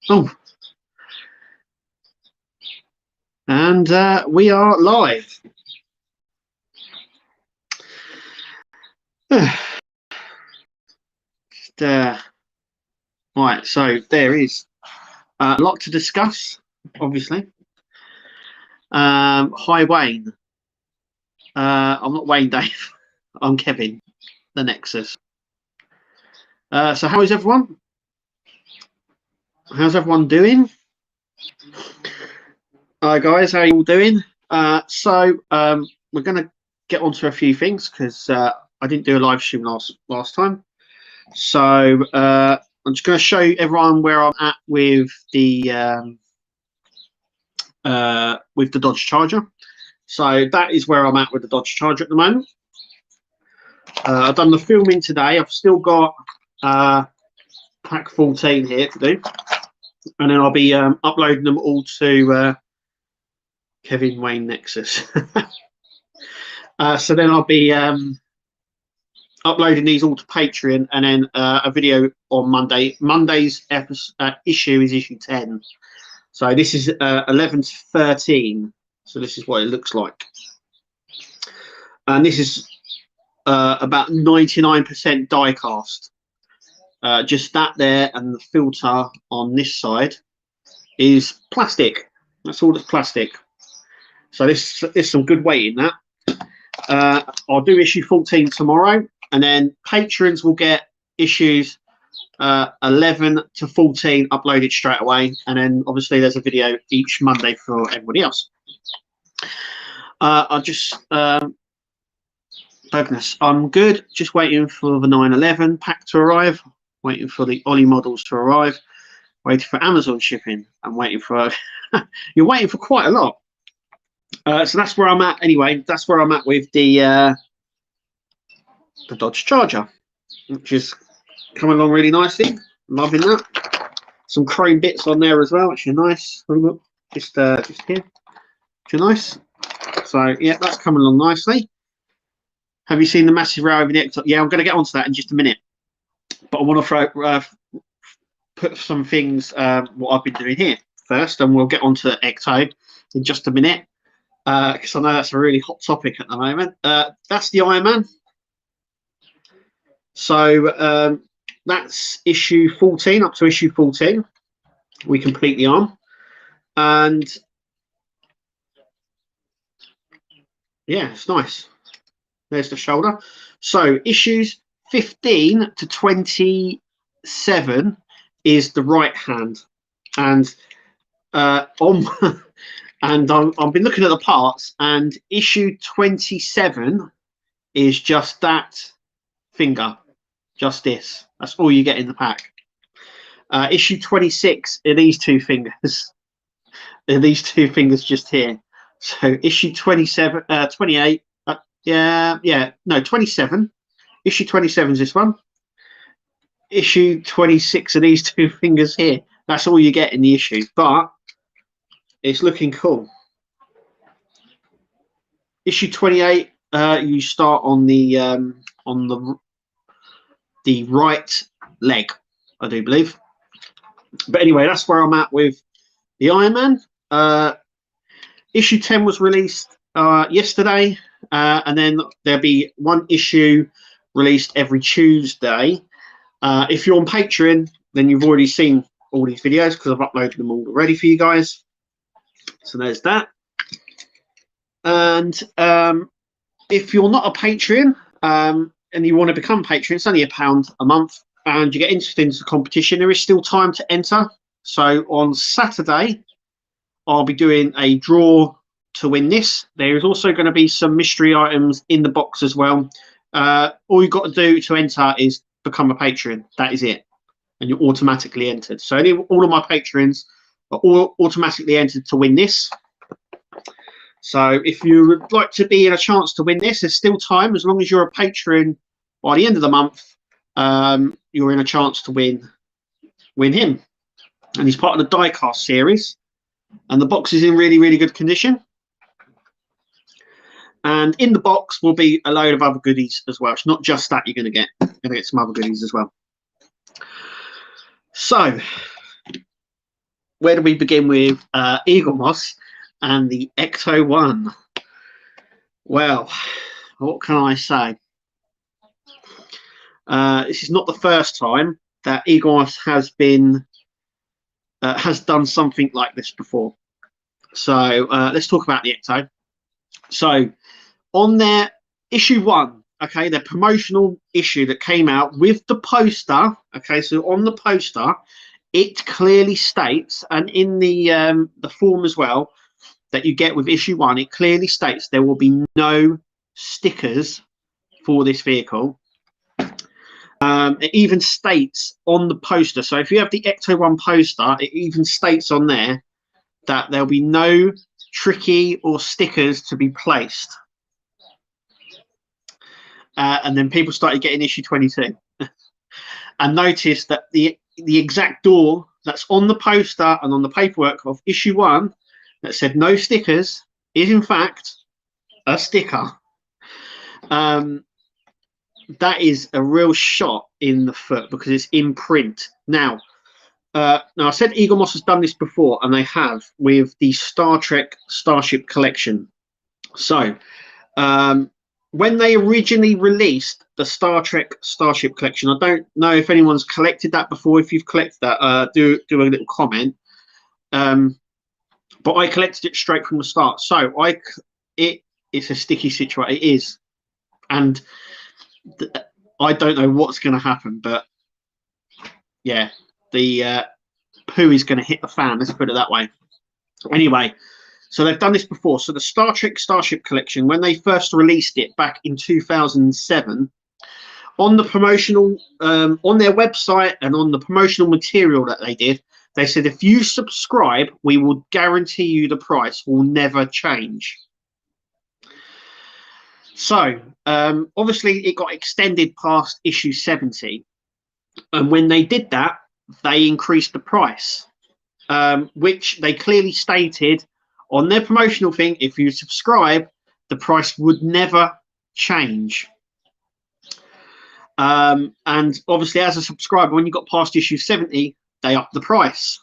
Oh, and we are live. Right, so there is a lot to discuss, obviously. Hi, Wayne. I'm not Wayne, Dave. I'm Kevin, the Nexus. So how is everyone? How's everyone doing? Hi, guys. How are you all doing? So we're going to get onto a few things because I didn't do a live stream last time. So I'm just going to show everyone where I'm at with the Dodge Charger. So that is where I'm at with the Dodge Charger at the moment. I've done the filming today. I've still got pack 14 here to do, and then I'll be uploading them all to Kevin Wayne Nexus. So then I'll be uploading these all to Patreon, and then a video on Monday. Monday's issue is issue 10. So this is 11 to 13. So this is what it looks like. And this is about 99% diecast. Just that there, and the filter on this side is plastic. That's all that's plastic. So this is some good weight in that. I'll do issue 14 tomorrow, and then patrons will get issues 11 to 14 uploaded straight away, and then obviously there's a video each Monday for everybody else. I'll just Douglas, I'm good, just waiting for the 911 pack to arrive, waiting for the Ollie models to arrive, waiting for Amazon shipping. I'm waiting for you're waiting for quite a lot. So that's where I'm at anyway. That's where I'm at with the Dodge Charger, which is coming along really nicely. Loving that. Some chrome bits on there as well, which are nice. Just here, which are nice. So yeah, that's coming along nicely. Have you seen the massive row over the Ecto? Yeah, I'm going to get onto that in just a minute. But I want to put some things what I've been doing here first, and we'll get onto Ecto in just a minute, because I know that's a really hot topic at the moment. That's the Iron Man. So that's issue 14, up to issue 14. We complete the arm. And yeah, it's nice. There's the shoulder. So issues 15 to 27 is the right hand. And I've been looking at the parts, and issue 27 is just that finger. Just this. That's all you get in the pack. Issue 26 are these two fingers. Are these two fingers just here. So issue 27, 28. No, 27. Issue 27 is this one. Issue 26 are these two fingers here. That's all you get in the issue, but it's looking cool. Issue 28, you start on the right leg, I do believe. But anyway, that's where I'm at with the Iron Man. Issue 10 was released yesterday, and then there'll be one issue released every Tuesday. If you're on Patreon, then you've already seen all these videos because I've uploaded them all already for you guys. So there's that. And if you're not a Patreon and you want to become a Patreon, it's only £1 a month, and you get entered into the competition. There is still time to enter. So on Saturday, I'll be doing a draw to win this. There is also going to be some mystery items in the box as well. All you've got to do to enter is become a Patreon. That is it. And you're automatically entered. So all of my Patreons are all automatically entered to win this. So if you would like to be in a chance to win this, there's still time. As long as you're a patron by the end of the month, you're in a chance to win him. And he's part of the Diecast series. And the box is in really, really good condition. And in the box will be a load of other goodies as well. It's not just that you're going to get. You're going to get some other goodies as well. So where do we begin with Eagle Moss and the Ecto 1? Well, what can I say? This is not the first time that Eagle Moss has done something like this before. So let's talk about the Ecto. So on their issue 1, okay, their promotional issue that came out with the poster, okay, so on the poster, it clearly states, and in the form as well that you get with issue 1, it clearly states there will be no stickers for this vehicle. It even states on the poster, so if you have the Ecto 1 poster, it even states on there that there'll be no tricky or stickers to be placed. And then people started getting issue 22 and noticed that the exact door that's on the poster and on the paperwork of issue 1 that said no stickers is in fact a sticker. That is a real shot in the foot because it's in print. Now I said Eagle Moss has done this before, and they have with the Star Trek Starship collection. So when they originally released the Star Trek Starship collection, I don't know if anyone's collected that before. If you've collected that, do a little comment. But I collected it straight from the start. So it's a sticky situation. It is, and I don't know what's going to happen, but yeah, the poo is going to hit the fan. Let's put it that way. Anyway. So they've done this before. So the Star Trek Starship collection, when they first released it back in 2007, on the promotional, on their website and on the promotional material that they did, they said, if you subscribe, we will guarantee you the price will never change. So obviously it got extended past issue 70. And when they did that, they increased the price, which they clearly stated on their promotional thing, if you subscribe, the price would never change. And obviously, as a subscriber, when you got past issue 70, they upped the price.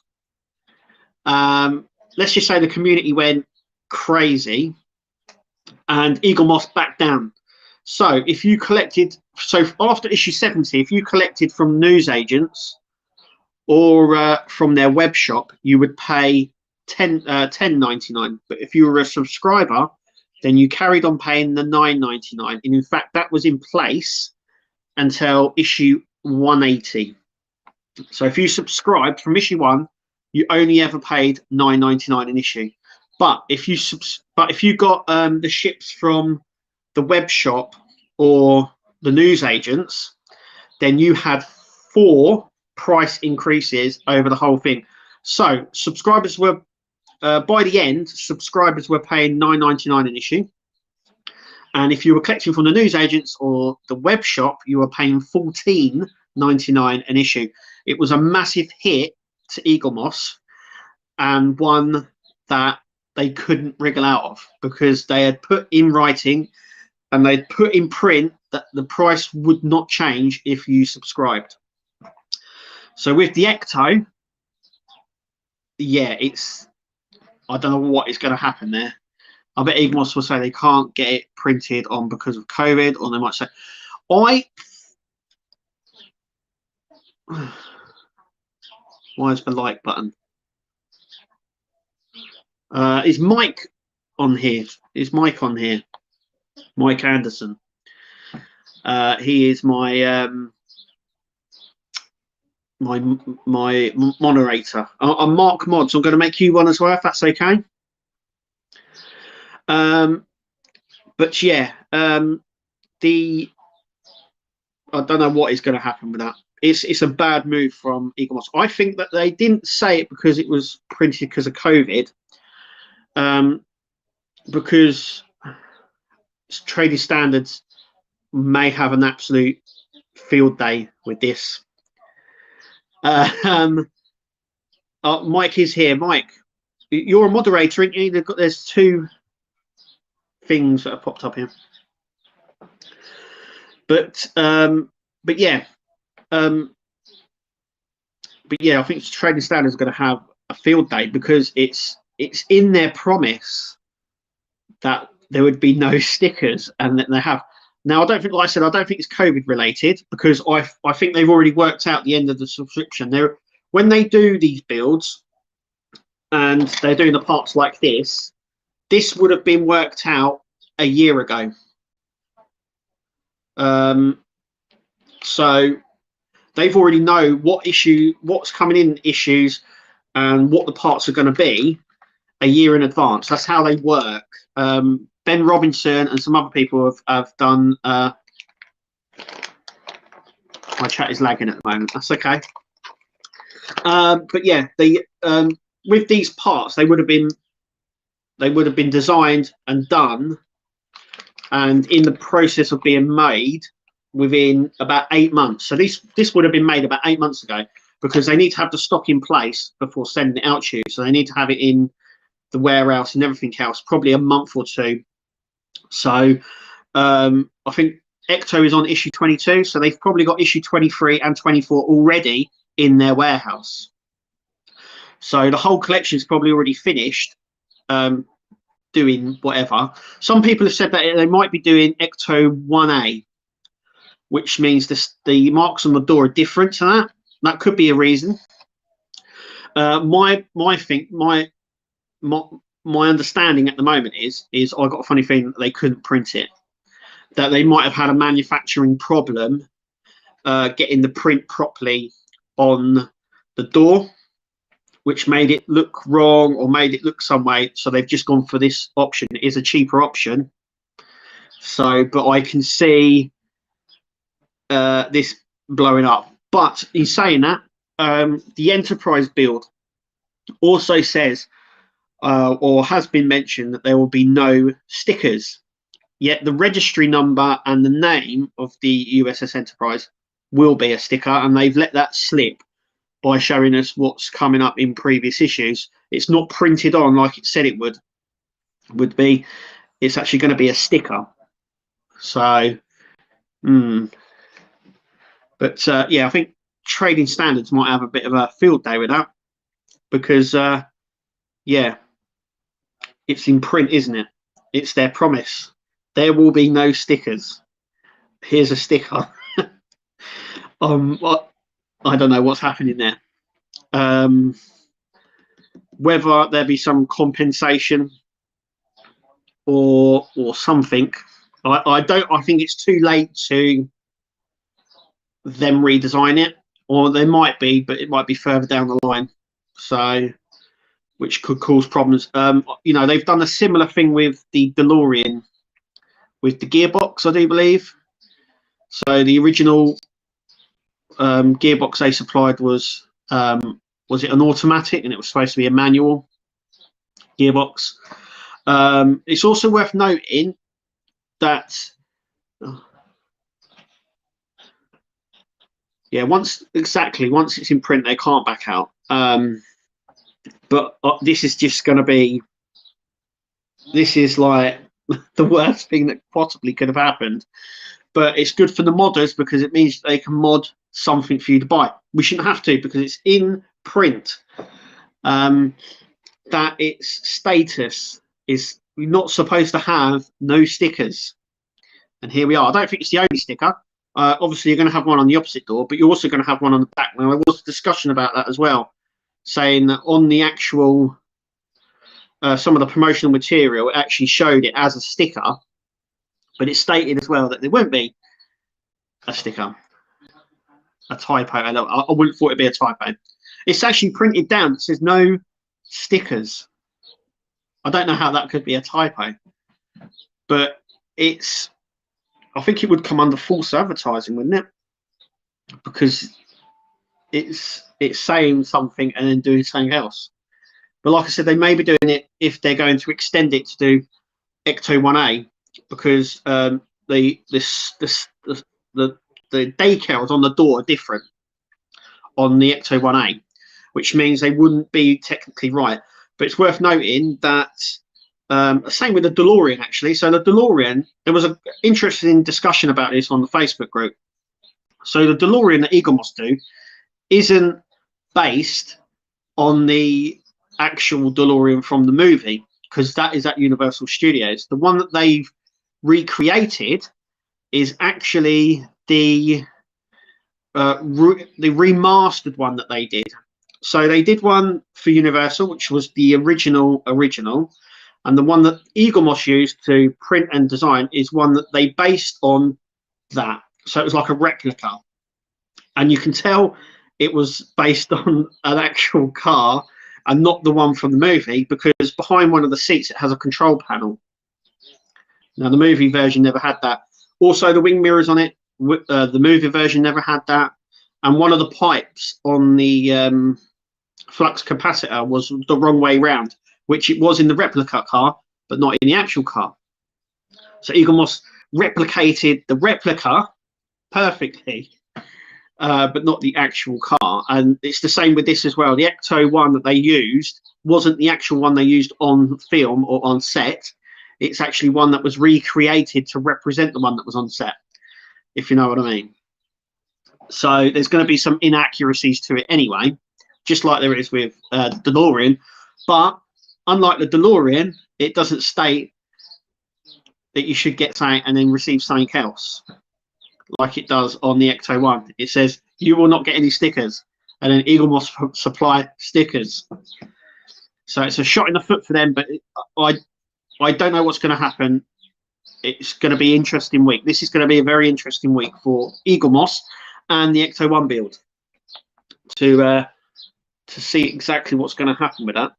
Let's just say the community went crazy and Eagle Moss backed down. So if you collected, so after issue 70, if you collected from newsagents or from their web shop, you would pay $10.99, but if you were a subscriber, then you carried on paying the $9.99, and in fact that was in place until issue 180. So if you subscribed from issue 1, you only ever paid $9.99 an issue. But if you got the ships from the web shop or the newsagents, then you had 4 price increases over the whole thing. So subscribers were by the end, subscribers were paying $9.99 an issue, and if you were collecting from the newsagents or the web shop, you were paying $14.99 an issue. It was a massive hit to Eagle Moss, and one that they couldn't wriggle out of because they had put in writing and they'd put in print that the price would not change if you subscribed. So with the Ecto, yeah, I don't know what is going to happen there. I bet Eagle Moss will say they can't get it printed on because of COVID, or they might say, where's the like button? Is Mike on here? Is Mike on here? Mike Anderson. He is my my moderator. I'm Mark Mod, so I'm going to make you one as well, if that's okay. But yeah, I don't know what is going to happen with that. It's a bad move from Eagle Moss. I think that they didn't say it because it was printed because of COVID, because trading standards may have an absolute field day with this. Mike is here. Mike, you're a moderator, aren't you? There's 2 things that have popped up here. But yeah, I think trading standards are going to have a field day, because it's in their promise that there would be no stickers, and that they have. Now, I don't think, like I said, I don't think it's COVID related, because I think they've already worked out the end of the subscription. When they do these builds and they're doing the parts like this would have been worked out a year ago. So they've already know what's coming in issues, and what the parts are going to be a year in advance. That's how they work. Ben Robinson and some other people have done. My chat is lagging at the moment. That's okay. But yeah, with these parts, they would have been designed and done, and in the process of being made within about 8 months. So this would have been made about 8 months ago, because they need to have the stock in place before sending it out to you. So they need to have it in the warehouse and everything else, probably a month or two. So I think Ecto is on issue 22, so they've probably got issue 23 and 24 already in their warehouse. So the whole collection is probably already finished, doing whatever. Some people have said that they might be doing Ecto 1A, which means the marks on the door are different to that. That could be a reason. My understanding at the moment is I got a funny feeling that they couldn't print it, that they might have had a manufacturing problem getting the print properly on the door, which made it look wrong or made it look some way. So they've just gone for this option. It is a cheaper option. So, but I can see this blowing up. But in saying that, the Enterprise build also says, or has been mentioned, that there will be no stickers. Yet the registry number and the name of the USS Enterprise will be a sticker, and they've let that slip by showing us what's coming up in previous issues. It's not printed on like it said it would be. It's actually going to be a sticker. So, but yeah, I think Trading Standards might have a bit of a field day with that, because yeah, it's in print, isn't it? It's their promise. There will be no stickers. Here's a sticker. I don't know what's happening there. Whether there be some compensation or something, I think it's too late to them redesign it, or there might be, but it might be further down the line. So, which could cause problems. You know, they've done a similar thing with the DeLorean, with the gearbox, I do believe. So the original gearbox they supplied was it an automatic, and it was supposed to be a manual gearbox. It's also worth noting that once it's in print, they can't back out. But this is just going to be, this is like the worst thing that possibly could have happened. But it's good for the modders, because it means they can mod something for you to buy. We shouldn't have to, because it's in print that its status is not supposed to have no stickers. And here we are. I don't think it's the only sticker. Obviously, you're going to have one on the opposite door, but you're also going to have one on the back. Now, there was a discussion about that as well, saying that on the actual, some of the promotional material, it actually showed it as a sticker, but it stated as well that there won't be a sticker. A typo. I wouldn't have thought it'd be a typo. It's actually printed down. It says no stickers. I don't know how that could be a typo, but it's, I think it would come under false advertising, wouldn't it? Because it's saying something and then doing something else. But like I said, they may be doing it if they're going to extend it to do Ecto 1A, because the decals on the door are different on the Ecto 1A, which means they wouldn't be technically right. But it's worth noting that same with the DeLorean, actually. So the DeLorean, there was an interesting discussion about this on the Facebook group. So the DeLorean that Eaglemoss do isn't based on the actual DeLorean from the movie, because that is at Universal Studios. The one that they've recreated is actually the remastered one that they did. So they did one for Universal, which was the original, and the one that Eaglemoss used to print and design is one that they based on that. So it was like a replica, and you can tell it was based on an actual car and not the one from the movie, because behind one of the seats it has a control panel. Now the movie version never had that. Also, the wing mirrors on it, the movie version never had that, and one of the pipes on the flux capacitor was the wrong way round, which it was in the replica car, but not in the actual car. So Eaglemoss replicated the replica perfectly, but not the actual car. And it's the same with this as well. The Ecto one that they used wasn't the actual one they used on film or on set. It's actually one that was recreated to represent the one that was on set, if you know what I mean. So there's going to be some inaccuracies to it anyway, just like there is with DeLorean. But unlike the DeLorean, it doesn't state that you should get something and then receive something else, like it does on the Ecto one. It says you will not get any stickers, and then Eaglemoss supply stickers. So it's a shot in the foot for them, but I don't know what's going to happen. It's going to be an interesting week. This is going to be a very interesting week for Eaglemoss and the Ecto one build to see exactly what's going to happen with that.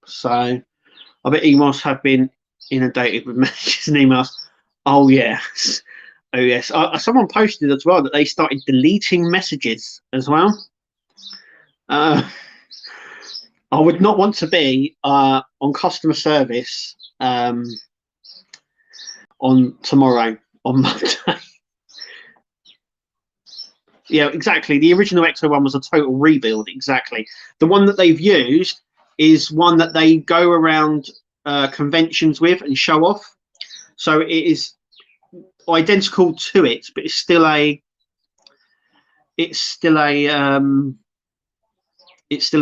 So I bet Eaglemoss have been inundated with messages and emails. Oh yes. Oh yes. Someone posted as well that they started deleting messages as well. I would not want to be on customer service on tomorrow, on Monday. Yeah, exactly. The original Ecto one was a total rebuild. Exactly. The one that they've used is one that they go around conventions with and show off. So it is identical to it, but it's still a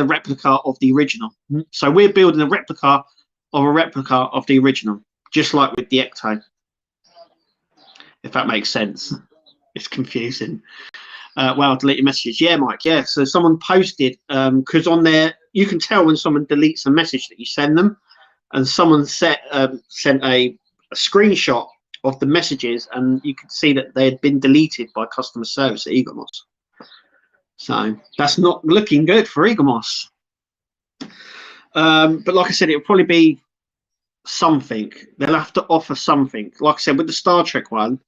replica of the original. So we're building a replica of the original, just like with the Ecto. If that makes sense. It's confusing. Wow, delete your messages. Yeah, Mike. Yeah. So someone posted because on there you can tell when someone deletes a message that you send them, and someone sent a screenshot of the messages, and you could see that they had been deleted by customer service at Eaglemoss. So that's not looking good for Eaglemoss. But like I said, it'll probably be something. They'll have to offer something. Like I said, with the Star Trek one,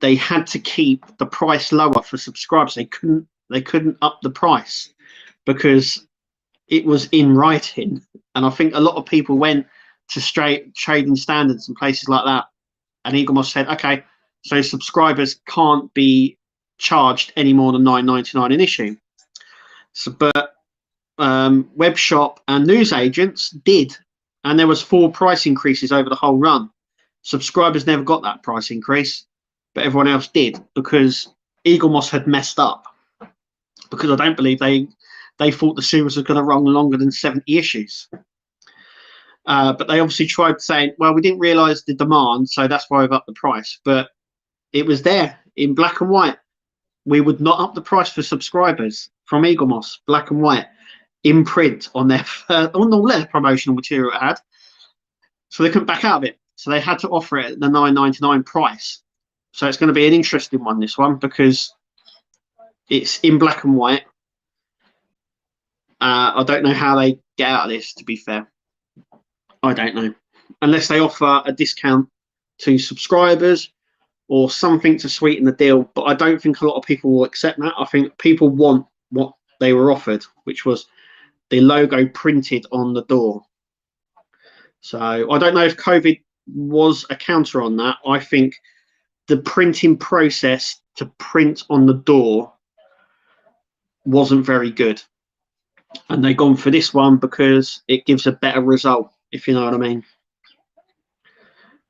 they had to keep the price lower for subscribers. They couldn't up the price because it was in writing. And I think a lot of people went to straight trading standards and places like that. And Eaglemoss said, okay, so subscribers can't be charged any more than $9.99 an issue. So, but web shop and news agents did, and there was 4 price increases over the whole run. Subscribers never got that price increase, but everyone else did because Eaglemoss had messed up. Because I don't believe they thought the series was going to run longer than 70 issues. But they obviously tried saying, well, we didn't realise the demand, so that's why we've upped the price. But it was there in black and white. We would not up the price for subscribers from Eaglemoss, black and white, in print on their on all their promotional material it had. So they couldn't back out of it. So they had to offer it at the $9.99 price. So it's going to be an interesting one, this one, because it's in black and white. I don't know how they get out of this, to be fair. I don't know. Unless they offer a discount to subscribers or something to sweeten the deal. But I don't think a lot of people will accept that. I think people want what they were offered, which was the logo printed on the door. So I don't know if COVID was a counter on that. I think the printing process to print on the door wasn't very good. And they've gone for this one because it gives a better result, if you know what I mean.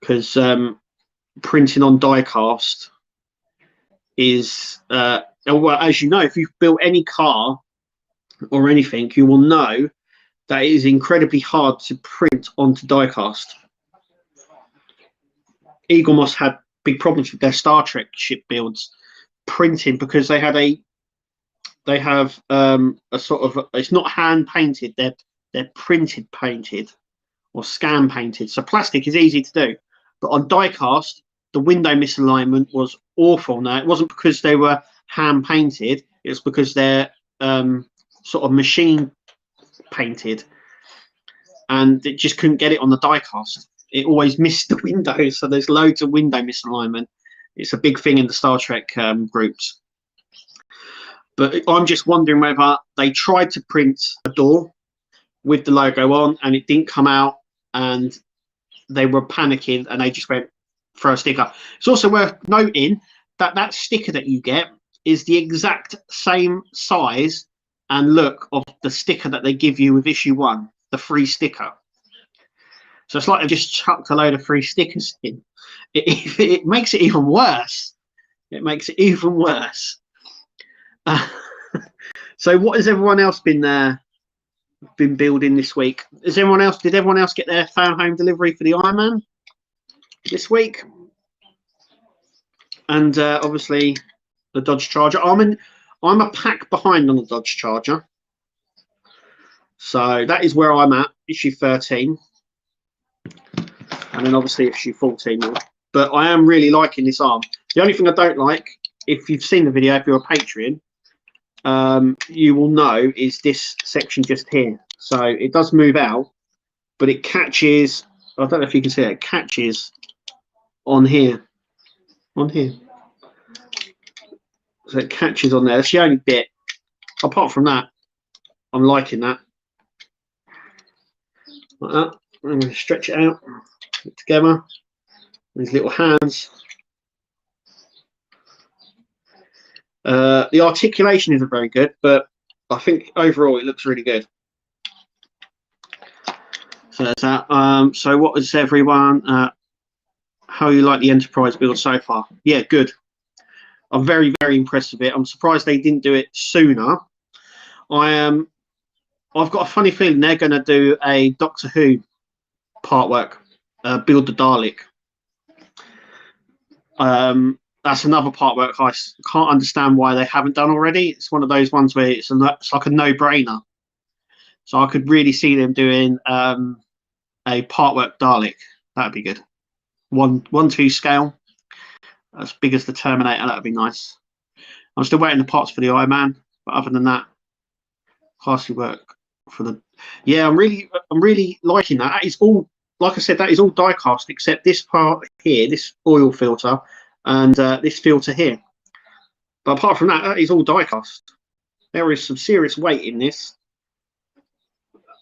Because printing on diecast is, well, as you know, if you've built any car or anything, you will know that it is incredibly hard to print onto diecast. Eagle Moss had big problems with their Star Trek ship builds printing because they have a sort of, it's not hand painted, they're printed painted or scan painted. So plastic is easy to do, but on diecast the window misalignment was awful. Now it wasn't because they were hand painted, it was because they're sort of machine painted, and it just couldn't get it on the diecast. It always missed the windows, so there's loads of window misalignment. It's a big thing in the Star Trek groups. But I'm just wondering whether they tried to print a door with the logo on and it didn't come out, and they were panicking and they just went for a sticker. It's also worth noting that that sticker that you get is the exact same size and look of the sticker that they give you with issue 1, the free sticker. So it's like they've just chucked a load of free stickers in. It makes it even worse. It makes it even worse. So what has everyone else been building this week? Did everyone else get their fan home delivery for the Iron Man this week? And obviously the Dodge Charger. I'm a pack behind on the Dodge Charger, so that is where I'm at, issue 13, and then obviously issue 14. But I am really liking this arm. The only thing I don't like, if you've seen the video, if you're a Patreon, you will know, is this section just here. So it does move out, but it catches, I don't know if you can see it, it catches on here. So it catches on there. That's the only bit. Apart from that, I'm liking that. Like that. I'm going to stretch it out, put it together. These little hands. The articulation isn't very good, but I think overall it looks really good. So there's that. So what is everyone? How you like the Enterprise build so far? Yeah, good. I'm very, very impressed with it. I'm surprised they didn't do it sooner. I've got a funny feeling they're going to do a Doctor Who part work, build the Dalek. That's another part work I can't understand why they haven't done already. It's one of those ones where it's like a no-brainer. So I could really see them doing a part work Dalek. That'd be good. 1:2 scale, as big as the Terminator. That'd be nice. I'm still waiting the parts for the Iron Man, but other than that, classy work for the. Yeah, I'm really liking that. That is all, like I said, that is all die cast except this part here, this oil filter, and this filter here. But apart from that, that is all die cast. There is some serious weight in this,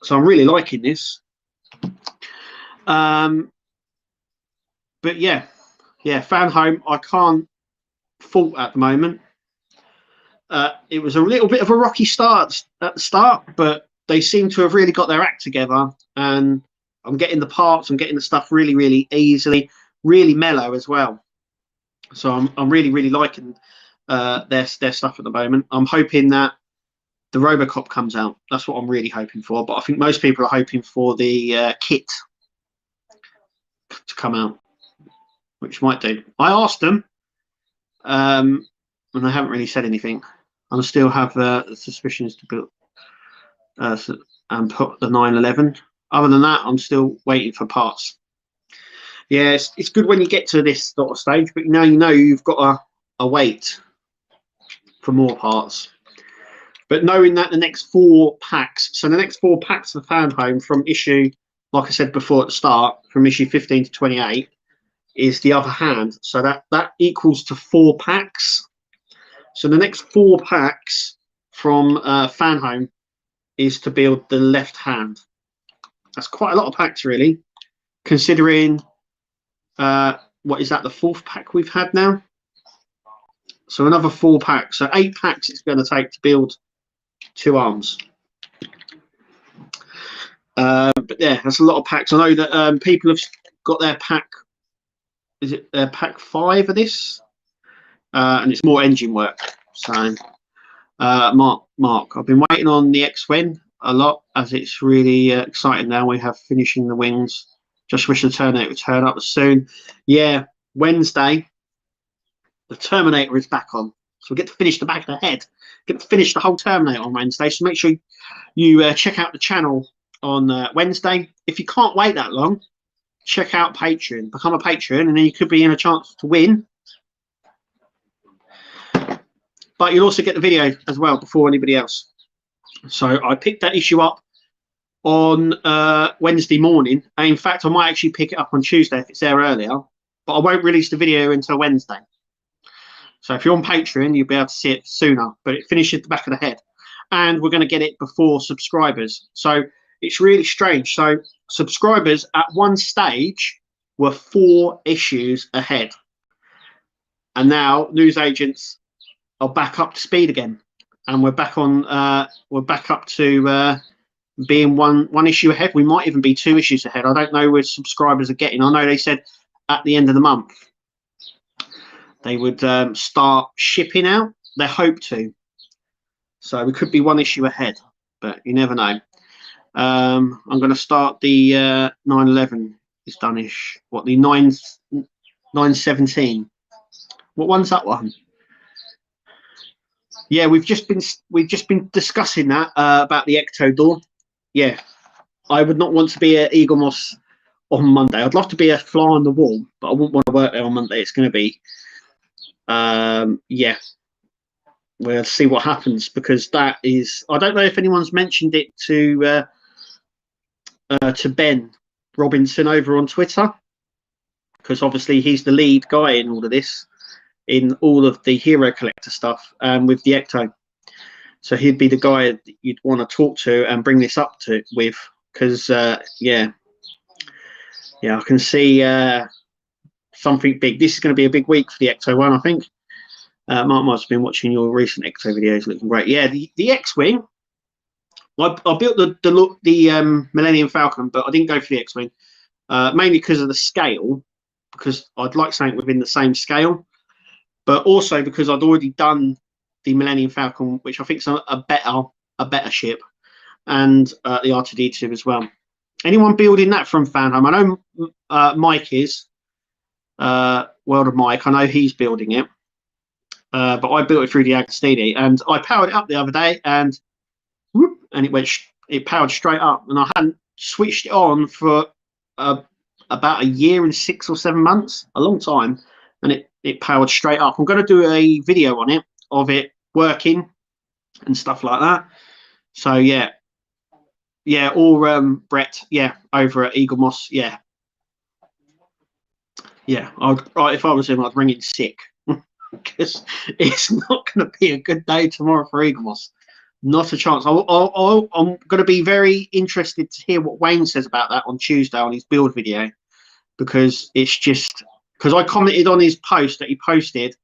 so I'm really liking this. But yeah, fan home, I can't fault at the moment. It was a little bit of a rocky start at the start, but they seem to have really got their act together, and I'm getting the parts, I'm getting the stuff really, really easily, really mellow as well. So I'm really, really liking their stuff at the moment. I'm hoping that the Robocop comes out. That's what I'm really hoping for. But I think most people are hoping for the kit to come out, which might do. I asked them, and they haven't really said anything. I still have the suspicions to build and put the 911. Other than that, I'm still waiting for parts. Yeah, it's good when you get to this sort of stage, but now you know you've got a wait for more parts. But knowing that the next 4 packs, so the next 4 packs of Fan Home from issue, like I said before at the start, from issue 15 to 28, is the other hand. So that equals to 4 packs. So the next 4 packs from Fan Home is to build the left hand. That's quite a lot of packs, really, considering what is that, the 4th pack we've had now? So another 4 packs. So 8 packs it's going to take to build 2 arms. But yeah, that's a lot of packs. I know that people have got their pack. Is it their pack 5 of this? And it's more engine work. So Mark. I've been waiting on the X-Wing a lot, as it's really exciting now. We have finishing the wings. Just wish the Terminator would turn up soon. Yeah, Wednesday, the Terminator is back on. So we get to finish the back of the head. Get to finish the whole Terminator on Wednesday. So make sure you check out the channel on Wednesday. If you can't wait that long, check out Patreon. Become a patron, and then you could be in a chance to win. But you'll also get the video as well before anybody else. So I picked that issue up on Wednesday morning. And in fact, I might actually pick it up on Tuesday if it's there earlier. But I won't release the video until Wednesday. So if you're on Patreon, you'll be able to see it sooner. But it finishes the back of the head. And we're going to get it before subscribers. So it's really strange. So subscribers at one stage were 4 issues ahead. And now newsagents are back up to speed again. And we're back on. We're back up to being one issue ahead. We might even be 2 issues ahead. I don't know where subscribers are getting. I know they said at the end of the month they would start shipping out. They hope to. So we could be 1 issue ahead, but you never know. I'm going to start the 911 is done-ish. What, the 917? What one's that one? Yeah, we've just been discussing that about the Ecto door. Yeah, I would not want to be at Eagle Moss on Monday. I'd love to be a fly on the wall, but I wouldn't want to work there on Monday. It's going to be, yeah, we'll see what happens, because that is, I don't know if anyone's mentioned it to Ben Robinson over on Twitter, because obviously he's the lead guy in all of this, in all of the Hero Collector stuff, with the Ecto. So he'd be the guy that you'd want to talk to and bring this up to with, because yeah, I can see something big. This is going to be a big week for the Ecto one, I think. Mark might have been watching your recent Ecto videos, looking great. Yeah, the X-Wing. I built the Millennium Falcon, but I didn't go for the X-Wing, mainly because of the scale, because I'd like something within the same scale, but also because I'd already done the Millennium Falcon, which I think is a better ship, and the R2D2 as well. Anyone building that from Fanhome? I know Mike is, World of Mike. I know he's building it, but I built it through the Agostini, and I powered it up the other day, and whoop, and it powered straight up, and I hadn't switched it on for about a year and 6 or 7 months, a long time, and it powered straight up. I'm going to do a video on it, of it working and stuff like that. So yeah, or Brett, yeah, over at Eagle Moss, yeah. If I was him, I'd ring in sick, because it's not going to be a good day tomorrow for Eagle Moss. Not a chance. I'm going to be very interested to hear what Wayne says about that on Tuesday on his build video, because it's just, because I commented on his post that he posted,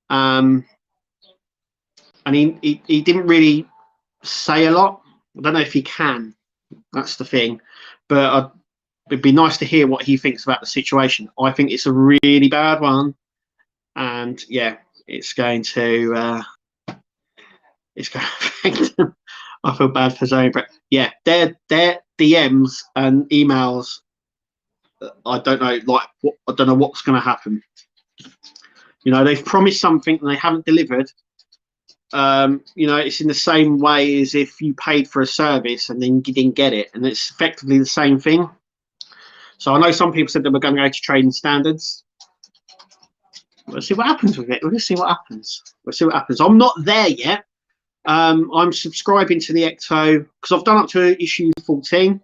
and he didn't really say a lot. I don't know if he can. That's the thing. But it'd be nice to hear what he thinks about the situation. I think it's a really bad one, and yeah, it's going to affect them. I feel bad for Zoe, but yeah, their DMs and emails. I don't know, I don't know what's going to happen. You know, they've promised something and they haven't delivered. You know, it's in the same way as if you paid for a service and then you didn't get it, and it's effectively the same thing. So I know some people said that we're going to go to trading standards. We'll see what happens with it. We'll see what happens. We'll see what happens. I'm not there yet. I'm subscribing to the Ecto because I've done up to issue 14.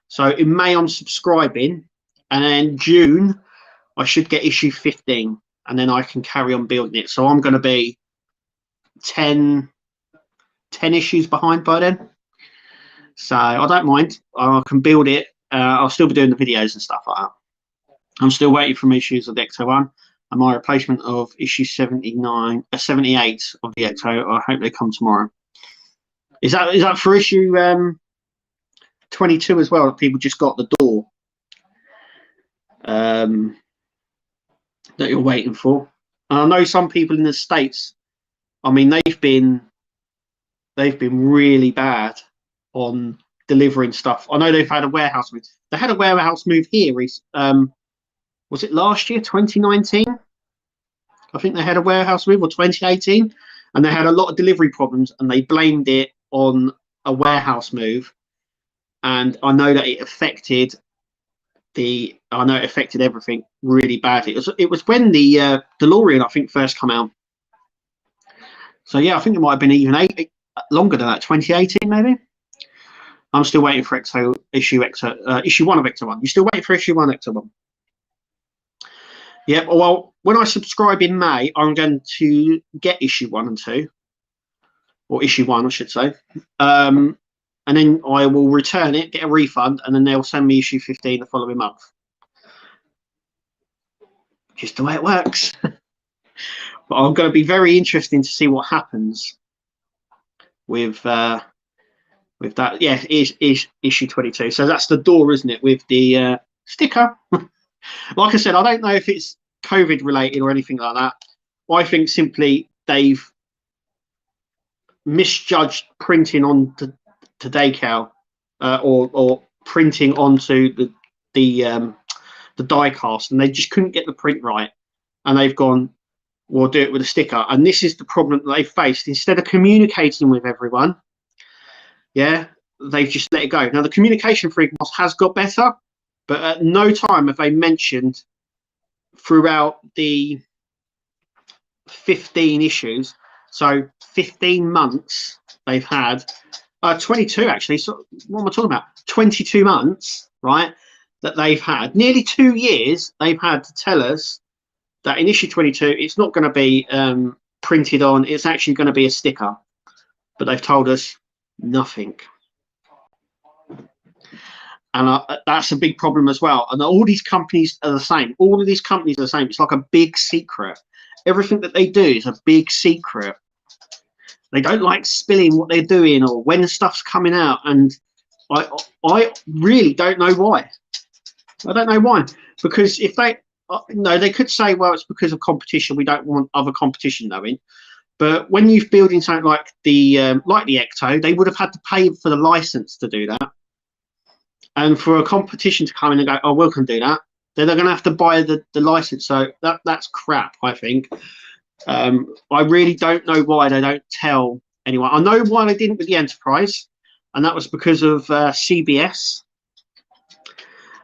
So in May I'm subscribing, and then June I should get issue 15, and then I can carry on building it. So I'm going to be 10 issues behind by then. So I don't mind. I can build it. I'll still be doing the videos and stuff like that. I'm still waiting for issues of the Ecto 1 and my replacement of issue 78 of the Ecto. I hope they come tomorrow. Is that for issue 22 as well? People just got the door that you're waiting for. And I know some people in the States, I mean, they've been they've been really bad on delivering stuff. I know they've had a warehouse move. They had a warehouse move here. Was it last year, 2019? I think they had a warehouse move, or 2018, and they had a lot of delivery problems, and they blamed it on a warehouse move. And I know that it affected everything really badly. It was when the DeLorean, I think, first come out. So yeah, I think it might have been even longer than that, 2018 maybe. I'm still waiting for issue 1 of Ecto 1. You still waiting for issue 1, Ecto 1? Yeah, well, when I subscribe in May, I'm going to get issue 1 and 2, or issue 1, I should say. And then I will return it, get a refund, and then they'll send me issue 15 the following month. Just the way it works. But I'm going to be very interesting to see what happens with that. Yeah, is issue 22. So that's the door, isn't it, with the sticker. Like I said, I don't know if it's COVID related or anything like that. I think simply they've misjudged printing on to decal or printing onto the diecast, and they just couldn't get the print right, and they've gone, we'll do it with a sticker. And this is the problem that they faced. Instead of communicating with everyone, yeah, they've just let it go. Now the communication for Igmos has got better, but at no time have they mentioned throughout the 15 issues, so 15 months they've had, 22 actually, so what am I talking about? 22 months, right, that they've had, nearly 2 years they've had to tell us that in issue 22 it's not going to be printed on, it's actually going to be a sticker, but they've told us nothing. And that's a big problem as well. And all these companies are the same. All of these companies are the same. It's like a big secret. Everything that they do is a big secret. They don't like spilling what they're doing or when stuff's coming out. And I really don't know why. I don't know why. Because if they, no, they could say, well, it's because of competition. We don't want other competition knowing. But when you're building something like the Ecto, they would have had to pay for the license to do that. And for a competition to come in and go, oh, we can do that, then they're going to have to buy the license. So that's crap, I think. I really don't know why they don't tell anyone. I know why they didn't with the Enterprise, and that was because of CBS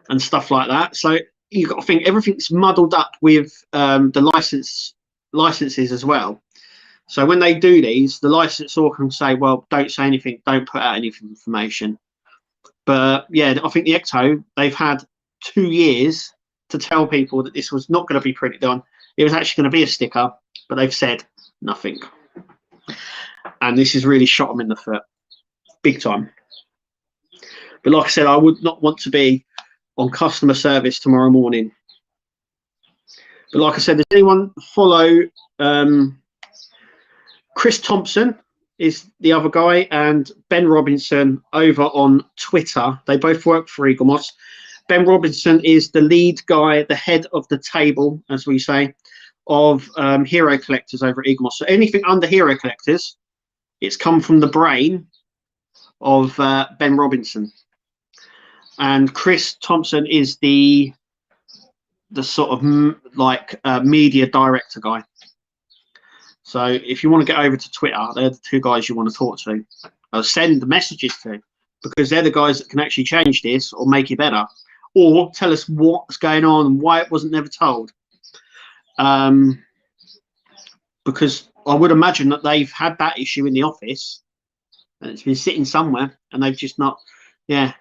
and stuff like that. So you've got to think everything's muddled up with the licenses as well. So when they do these, the licensor can say, well, don't say anything, don't put out any information. But yeah, I think the Ecto, they've had 2 years to tell people that this was not going to be printed on. It was actually going to be a sticker, but they've said nothing. And this has really shot them in the foot, big time. But like I said, I would not want to be on customer service tomorrow morning. But like I said, does anyone follow Chris Thompson? Is the other guy, and Ben Robinson over on Twitter. They both work for Eaglemoss. Ben Robinson is the lead guy, the head of the table, as we say, of hero collectors over at Eaglemoss. So anything under hero collectors, it's come from the brain of Ben Robinson. And Chris Thompson is the sort of like media director guy. So if you want to get over to Twitter, they're the two guys you want to talk to. Send the messages to, because they're the guys that can actually change this or make it better, or tell us what's going on and why it wasn't never told. Because I would imagine that they've had that issue in the office and it's been sitting somewhere and they've just not, yeah.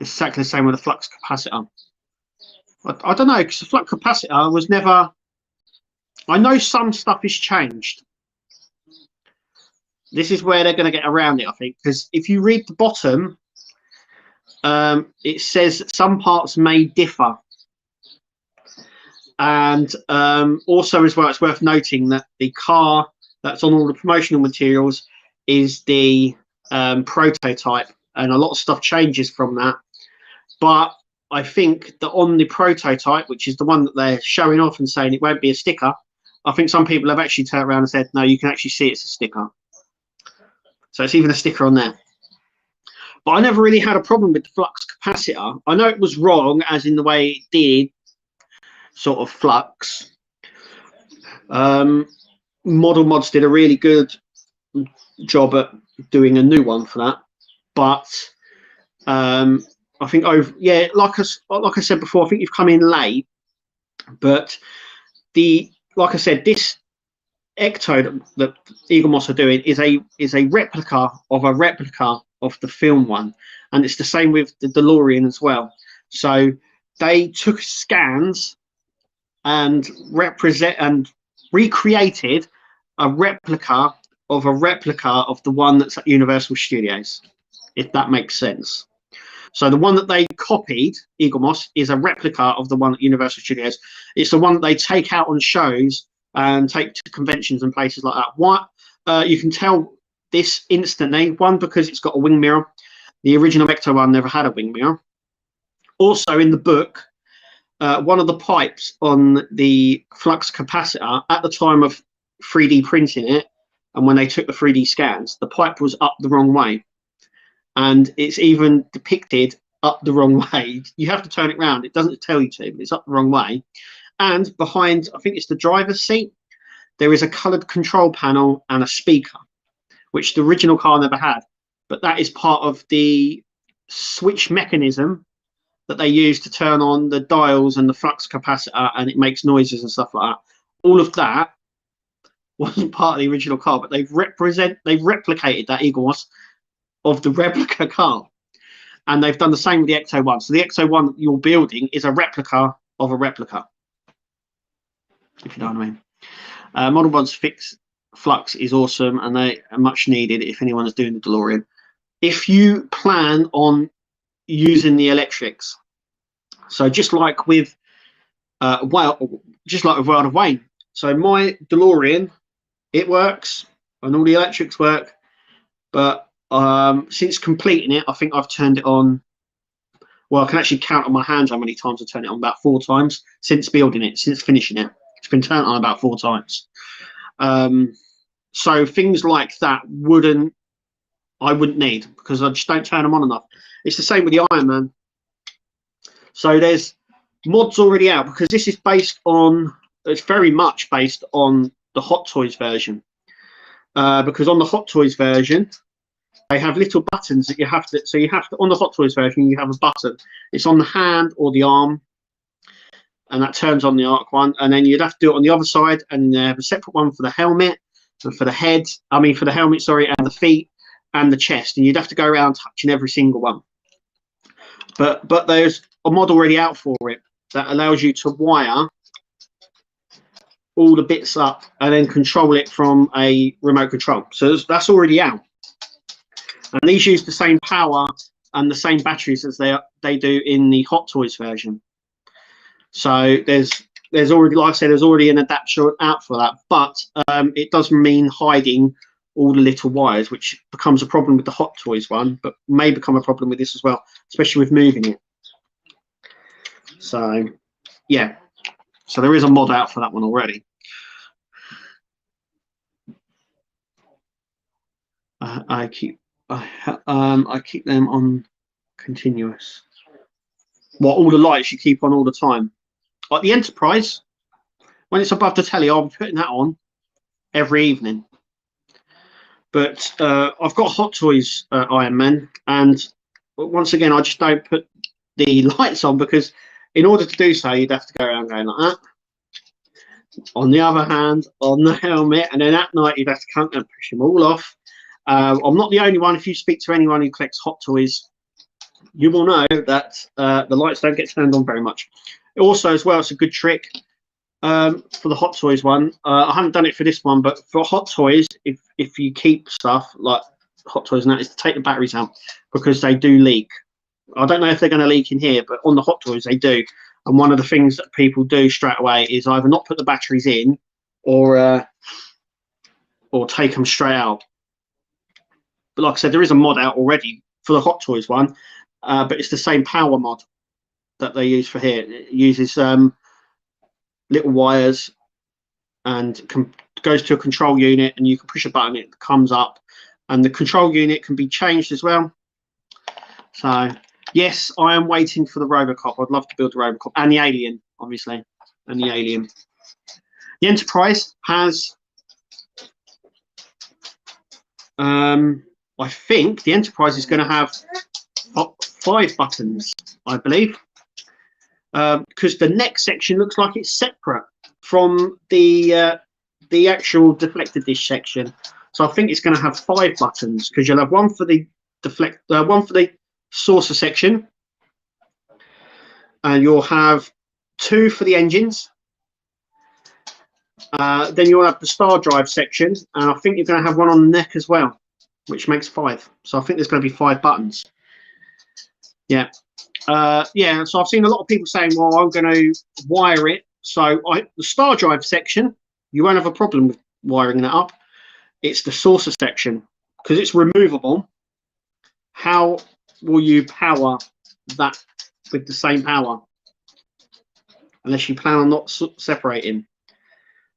It's exactly the same with the flux capacitor. I don't know, because the flux capacitor was never... I know some stuff has changed. This is where they're going to get around it, I think, because if you read the bottom, it says that some parts may differ. And also as well, it's worth noting that the car that's on all the promotional materials is the prototype, and a lot of stuff changes from that. But I think that on the prototype, which is the one that they're showing off and saying it won't be a sticker, I think some people have actually turned around and said, no, you can actually see it's a sticker. So it's even a sticker on there. But I never really had a problem with the flux capacitor. I know it was wrong, as in the way it did sort of flux. Model Mods did a really good job at doing a new one for that. But I think like I said before, I think you've come in late. But like I said, this Ecto that Eagle Moss are doing is a replica of the film one, and it's the same with the Delorean as well. So they took scans and recreated a replica of the one that's at Universal Studios, if that makes sense. So the one that they copied, Eagle Moss, is a replica of the one at Universal Studios. It's the one that they take out on shows and take to conventions and places like that. You can tell this instantly. One, because it's got a wing mirror. The original Ecto one never had a wing mirror. Also, in the book, one of the pipes on the flux capacitor at the time of 3D printing it, and when they took the 3D scans, the pipe was up the wrong way. And it's even depicted up the wrong way. You have to turn it around. It doesn't tell you to, but it's up the wrong way. And behind, I think it's the driver's seat, there is a coloured control panel and a speaker, which the original car never had. But that is part of the switch mechanism that they use to turn on the dials and the flux capacitor, and it makes noises and stuff like that. All of that wasn't part of the original car, but they've replicated that Eagle Moss of the replica car, and they've done the same with the Ecto one. So the Ecto one that you're building is a replica of a replica, if you know what I mean. Model One's fixed flux is awesome, and they are much needed if anyone is doing the DeLorean. If you plan on using the electrics, so just like with World of Wayne. So my DeLorean, it works, and all the electrics work, but since completing it, I think I've turned it on. Well, I can actually count on my hands how many times I've turned it on. About 4 times since building it, since finishing it. It's been turned on about 4 times. So things like that I wouldn't need, because I just don't turn them on enough. It's the same with the Iron Man. So there's mods already out, because this is it's very much based on the Hot Toys version. Because on the Hot Toys version, they have little buttons that you have to, on the Hot Toys version, you have a button. It's on the hand or the arm, and that turns on the arc one. And then you'd have to do it on the other side, and they have a separate one for the helmet, and for the head, for the helmet, sorry, and the feet and the chest. And you'd have to go around touching every single one. But there's a mod already out for it that allows you to wire all the bits up and then control it from a remote control. So that's already out. And these use the same power and the same batteries as they do in the Hot Toys version. So there's already, like I said, there's already an adapter out for that, but it does mean hiding all the little wires, which becomes a problem with the Hot Toys one, but may become a problem with this as well, especially with moving it. So yeah, so there is a mod out for that one already. I keep them on continuous. All the lights you keep on all the time. Like the Enterprise, when it's above the telly, I'll be putting that on every evening. But I've got Hot Toys Iron Man, and once again, I just don't put the lights on, because in order to do so, you'd have to go around going like that. On the other hand, on the helmet, and then at night, you'd have to come and push them all off. I'm not the only one. If you speak to anyone who collects Hot Toys, you will know that the lights don't get turned on very much. Also, as well, it's a good trick for the Hot Toys one. I haven't done it for this one, but for Hot Toys, if you keep stuff like Hot Toys and that, is to take the batteries out, because they do leak. I don't know if they're going to leak in here, but on the Hot Toys they do. And one of the things that people do straight away is either not put the batteries in, or take them straight out. But like I said, there is a mod out already for the Hot Toys one, but it's the same power mod that they use for here. It uses little wires and goes to a control unit, and you can push a button, it comes up, and the control unit can be changed as well. So yes, I am waiting for the Robocop. I'd love to build the Robocop and the Alien, obviously, and the Alien. The Enterprise has, I think the Enterprise is going to have 5 buttons, I believe, because the next section looks like it's separate from the actual deflector dish section. So I think it's going to have 5 buttons, because you'll have one for the one for the saucer section, and you'll have 2 for the engines. Then you'll have the star drive section, and I think you're going to have one on the neck as well, which makes 5. So I think there's going to be 5 buttons. Yeah. Yeah, so I've seen a lot of people saying, well, I'm going to wire it. So the star drive section, you won't have a problem with wiring that up. It's the saucer section, because it's removable. How will you power that with the same power? Unless you plan on not separating.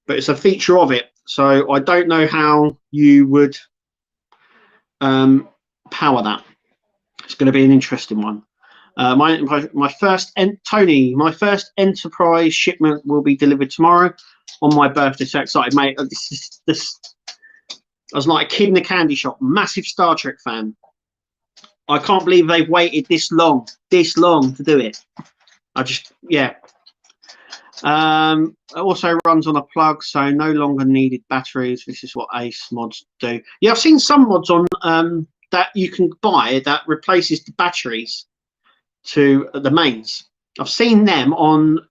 But it's a feature of it. So I don't know how you would power that. It's going to be an interesting one. My first Enterprise shipment will be delivered tomorrow on my birthday. So excited, mate! I was like a kid in a candy shop. Massive Star Trek fan. I can't believe they've waited this long to do it. Yeah. It also runs on a plug, so no longer needed batteries. This is what Ace mods do. Yeah, I've seen some mods on that you can buy that replaces the batteries to the mains. I've seen them on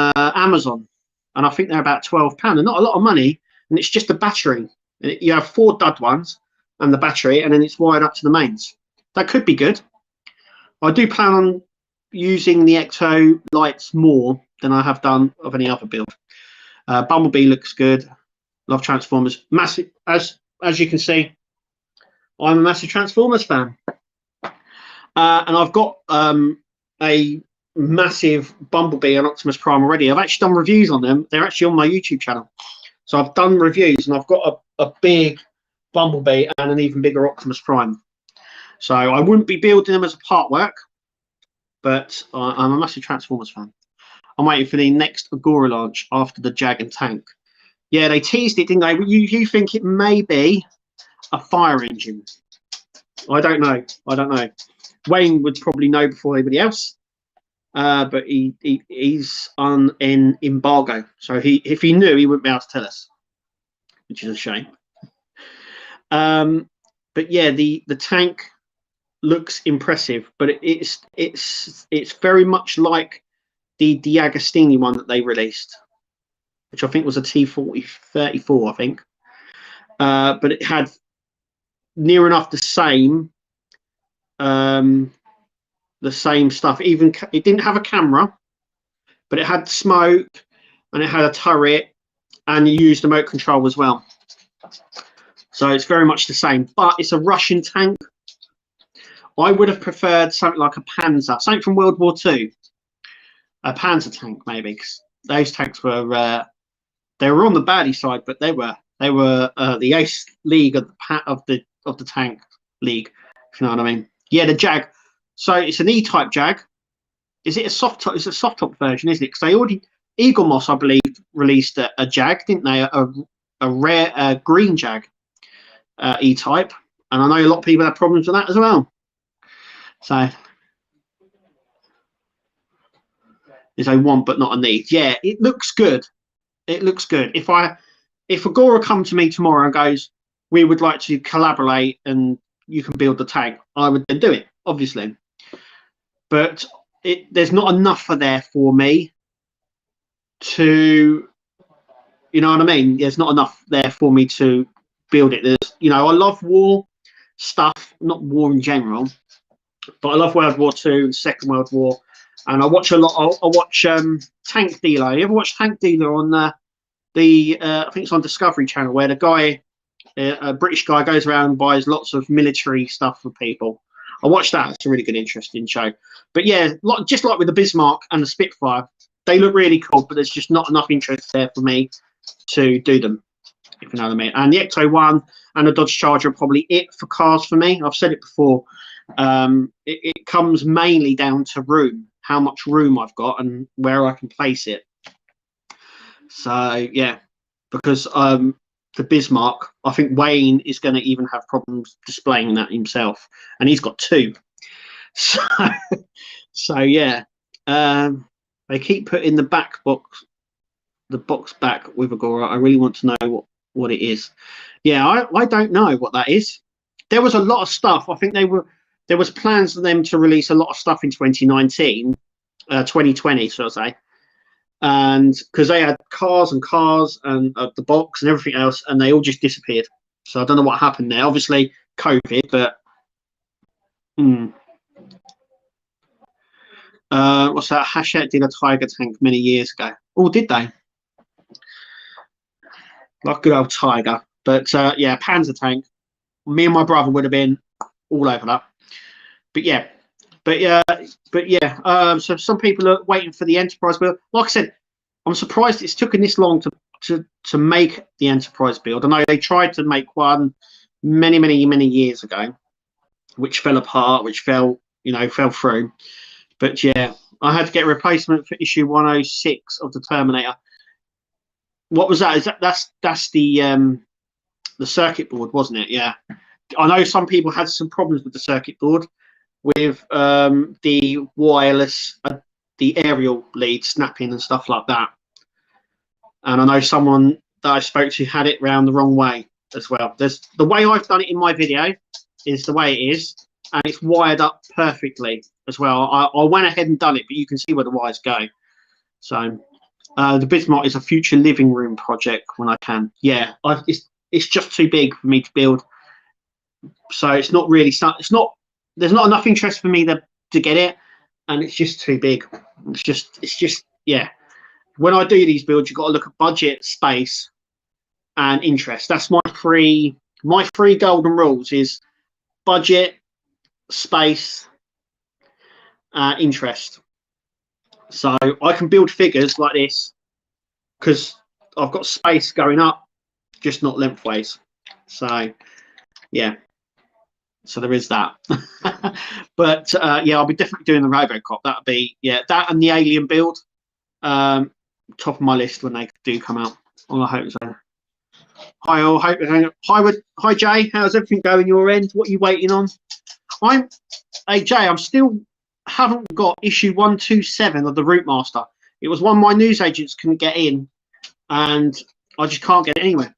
Amazon, and I think they're about £12. They're not a lot of money, and it's just a battery. You have 4 dud ones and the battery, and then it's wired up to the mains. That could be good. I do plan on using the Ecto lights more than I have done of any other build. Bumblebee looks good. Love Transformers. Massive, as you can see, I'm a massive Transformers fan. And I've got a massive Bumblebee and Optimus Prime already. I've actually done reviews on them. They're actually on my YouTube channel. So I've done reviews, and I've got a big Bumblebee and an even bigger Optimus Prime. So I wouldn't be building them as a part work, but I'm a massive Transformers fan. I'm waiting for the next Agora launch after the Jag and Tank. Yeah, they teased it, didn't they? You think it may be a fire engine? I don't know. Wayne would probably know before anybody else, but he's on an embargo. So if he knew, he wouldn't be able to tell us, which is a shame. But yeah, the tank looks impressive, but it's very much like the Diagostini one that they released, which I think was a T-40-34, I think. But it had near enough the same stuff. Even it didn't have a camera, but it had smoke, and it had a turret, and you used the remote control as well. So it's very much the same, but it's a Russian tank. I would have preferred something like a Panzer, something from World War II. A Panzer tank, maybe, because those tanks were they were on the baddie side, but they were the ace league of the tank league, if you know what I mean. Yeah, the Jag. So it's an E-type Jag. Is it a soft top? It's a soft top version, isn't it? Because they already Eagle Moss, I believe, released a Jag, didn't they? A rare green Jag E-type, and I know a lot of people have problems with that as well. So is a want but not a need. Yeah, it looks good. It looks good. If Agora come to me tomorrow and goes, we would like to collaborate and you can build the tank, I would then do it, obviously. But there's not enough there for me to, you know what I mean? There's not enough there for me to build it. There's, I love war stuff, not war in general, but I love World War II, Second World War, and I watch a lot. I watch Tank Dealer. You ever watch Tank Dealer on I think it's on Discovery Channel, where the guy, a British guy, goes around and buys lots of military stuff for people. I watched that. It's a really good, interesting show. But yeah, just like with the Bismarck and the Spitfire, they look really cool, but there's just not enough interest there for me to do them. if you know what I mean. And the Ecto One and the Dodge Charger are probably it for cars for me. I've said it before. It comes mainly down to room, how much room I've got and where I can place it. So yeah, because the Bismarck, I think Wayne is going to even have problems displaying that himself, and he's got two. So, so yeah, they keep putting the box back with Agora. I really want to know what it is. Yeah, I don't know what that is. There was a lot of stuff. I think there was plans for them to release a lot of stuff in 2019, 2020, should I say. And because they had cars and the box and everything else, and they all just disappeared. So I don't know what happened there. Obviously, COVID, but what's that? Hachette did a Tiger tank many years ago. Oh, did they? Like good old Tiger. But yeah, Panzer tank. Me and my brother would have been all over that. But yeah. So some people are waiting for the Enterprise build. Like I said, I'm surprised it's taken this long to make the Enterprise build. I know they tried to make one many years ago, which fell apart, which fell through. But yeah, I had to get a replacement for issue 106 of the Terminator. What was that? That's the circuit board, wasn't it? Yeah, I know some people had some problems with the circuit board, with the wireless, the aerial lead snapping and stuff like that. And I know someone that I spoke to had it round the wrong way as well. There's the way I've done it in my video is the way it is, and it's wired up perfectly as well. I went ahead and done it, but you can see where the wires go. So the Bismarck is a future living room project when I can. Yeah, it's just too big for me to build. So it's not really. There's not enough interest for me to get it, and it's just too big. It's just yeah. When I do these builds, you've got to look at budget, space, and interest. That's my three golden rules: is budget, space, interest. So I can build figures like this because I've got space going up, just not lengthways. So yeah. So there is that. But yeah, I'll be definitely doing the Robocop. That'll be that and the Alien build. Top of my list when they do come out. Well, I hope so. Hi all, hi Jay, how's everything going your end? What are you waiting on? Hey Jay, I'm still haven't got issue 127 of the Route Master. It was one my newsagents couldn't get in, and I just can't get it anywhere.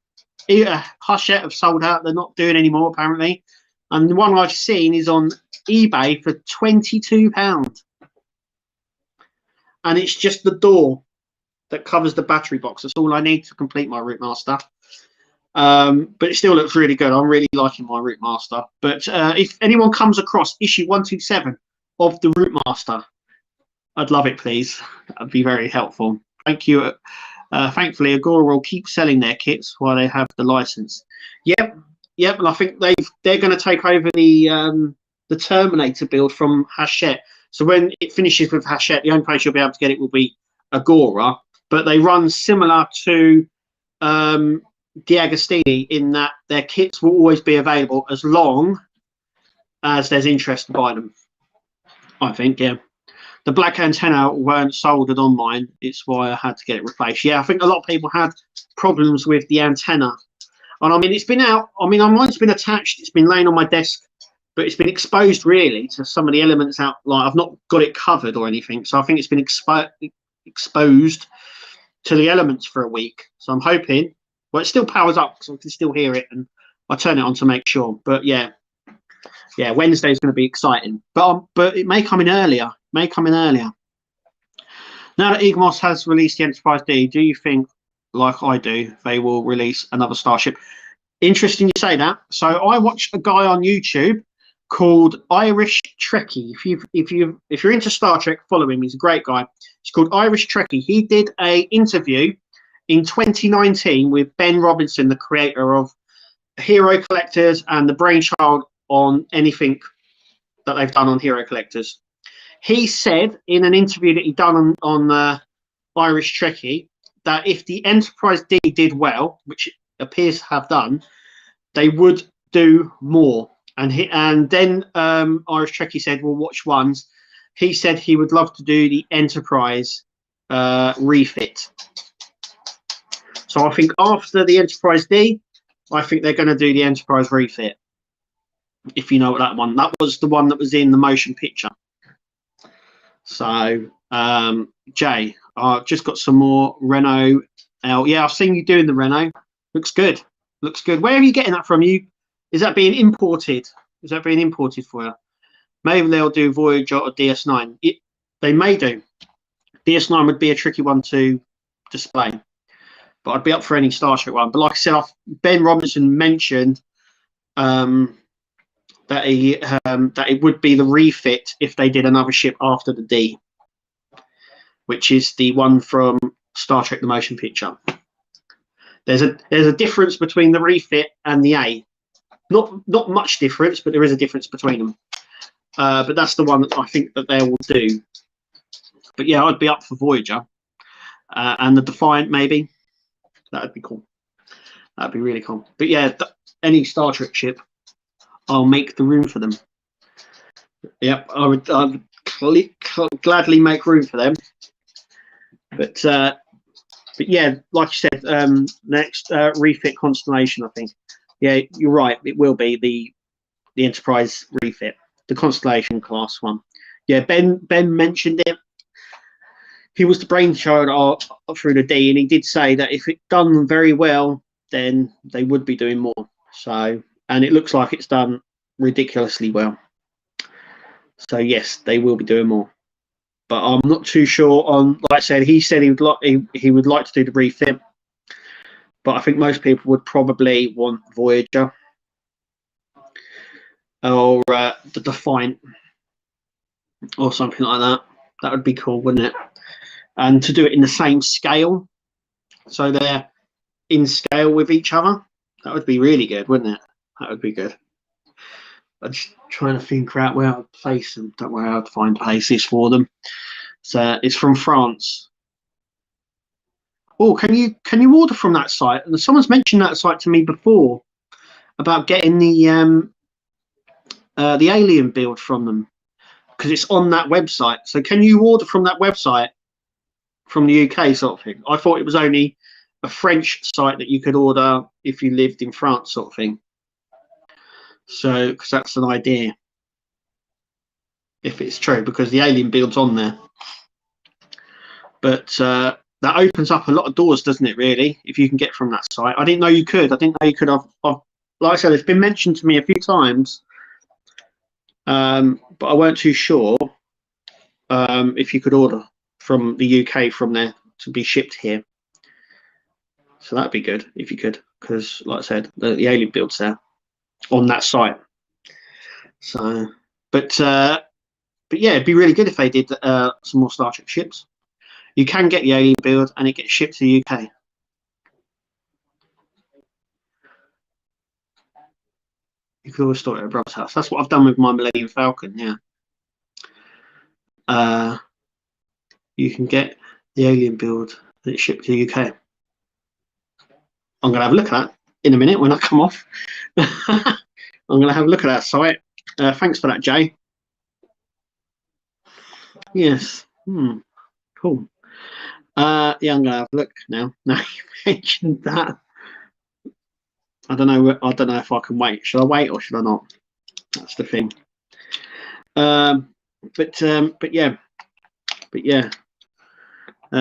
Hachette have sold out, they're not doing any more apparently. And the one I've seen is on eBay for £22. And it's just the door that covers the battery box. That's all I need to complete my Route Master. But it still looks really good. I'm really liking my Route Master. But if anyone comes across issue 127 of the Route Master, I'd love it, please. That'd be very helpful. Thank you. Thankfully, Agora will keep selling their kits while they have the license. Yep, and I think they're going to take over the Terminator build from Hachette. So when it finishes with Hachette, the only place you'll be able to get it will be Agora. But they run similar to Diagastini in that their kits will always be available as long as there's interest to buy them. I think, yeah. The black antenna weren't soldered on mine. It's why I had to get it replaced. Yeah, I think a lot of people had problems with the antenna. And I mean, it's been out. I mean, mine's been attached. It's been laying on my desk, but it's been exposed really to some of the elements out. Like I've not got it covered or anything. So I think it's been exposed to the elements for a week. So I'm hoping, well, it still powers up because I can still hear it, and I turn it on to make sure. But yeah, Wednesday is going to be exciting. But it may come in earlier. Now that Egmos has released the Enterprise D, do you think, like I do, they will release another Starship? Interesting you say that. So I watched a guy on YouTube called Irish Trekkie. If you're into Star Trek, follow him. He's a great guy. He's called Irish Trekkie. He did a interview in 2019 with Ben Robinson, the creator of Hero Collectors and the brainchild on anything that they've done on Hero Collectors. He said in an interview that he'd done on Irish Trekkie that if the Enterprise D did well, which appears to have done, they would do more. And then Irish Trekkie said, well, which ones? He said he would love to do the Enterprise refit. So I think after the Enterprise D, I think they're going to do the Enterprise refit. If you know what that one, that was the one that was in the motion picture. So Jay, I've just got some more Renault L. Yeah, I've seen you doing the Renault. Looks good. Looks good. Where are you getting that from? Is that being imported? Is that being imported for you? Maybe they'll do Voyager or DS9. They may do. DS9 would be a tricky one to display, but I'd be up for any Starship one. But like I said, Ben Robinson mentioned that it would be the refit if they did another ship after the D, which is the one from Star Trek: The Motion Picture. There's a difference between the refit and the A. Not much difference, but there is a difference between them. But that's the one that I think that they will do. But yeah, I'd be up for Voyager and the Defiant maybe. That'd be cool. That'd be really cool. But yeah, any Star Trek ship, I'll make the room for them. Yep, I'd gladly make room for them. But yeah, like you said, next refit Constellation, I think. Yeah, you're right. It will be the Enterprise refit, the Constellation class one. Yeah, Ben mentioned it. He was the brainchild through the D, and he did say that if it done very well, then they would be doing more. So, and it looks like it's done ridiculously well. So yes, they will be doing more. But I'm not too sure on. Like I said, he said he would like to do the refit, but I think most people would probably want Voyager or the Defiant or something like that. That would be cool, wouldn't it? And to do it in the same scale, so they're in scale with each other, that would be really good, wouldn't it? That would be good. I'm just trying to think out where I'd place them. Don't worry, I'd find places for them. So it's from France. Oh, can you order from that site? And someone's mentioned that site to me before about getting the alien build from them, because it's on that website. So can you order from that website from the UK sort of thing? I thought it was only a French site that you could order if you lived in France sort of thing. So, because that's an idea, if it's true, because the alien build's on there. But that opens up a lot of doors, doesn't it, really, if you can get from that site? I didn't know you could. I didn't know you could have, like I said, it's been mentioned to me a few times, but I weren't too sure if you could order from the UK from there to be shipped here. So that'd be good if you could, because like I said, the alien build's there on that site. So, but yeah, it'd be really good if they did some more Star Trek ships. You can get the alien build and it gets shipped to the UK. You could always store it at a brother's house. That's what I've done with my Millennium Falcon. Yeah. You can get the alien build that it's shipped to the UK. I'm going to have a look at that in a minute when I come off. I'm going to have a look at that site. Thanks for that, Jay. Yes. Cool. Yeah, I'm going to have a look now. Now you mentioned that. I don't know if I can wait. Should I wait or should I not? That's the thing. But yeah.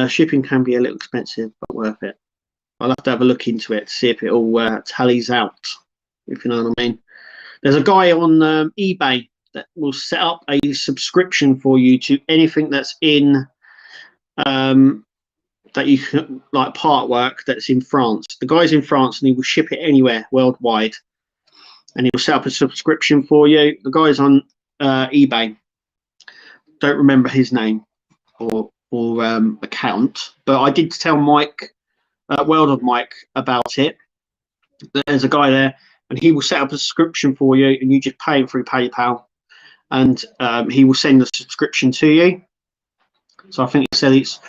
Shipping can be a little expensive, but worth it. I'll have to have a look into it to see if it all tallies out, if you know what I mean. There's a guy on eBay that will set up a subscription for you to anything that's in that you can, like part work that's in France. The guy's in France and he will ship it anywhere worldwide, and he'll set up a subscription for you. The guy's on eBay. Don't remember his name or account, but I did tell Mike, World of Mike, about it. There's a guy there, and he will set up a subscription for you, and you just pay him through PayPal, and he will send the subscription to you. So I think he said it's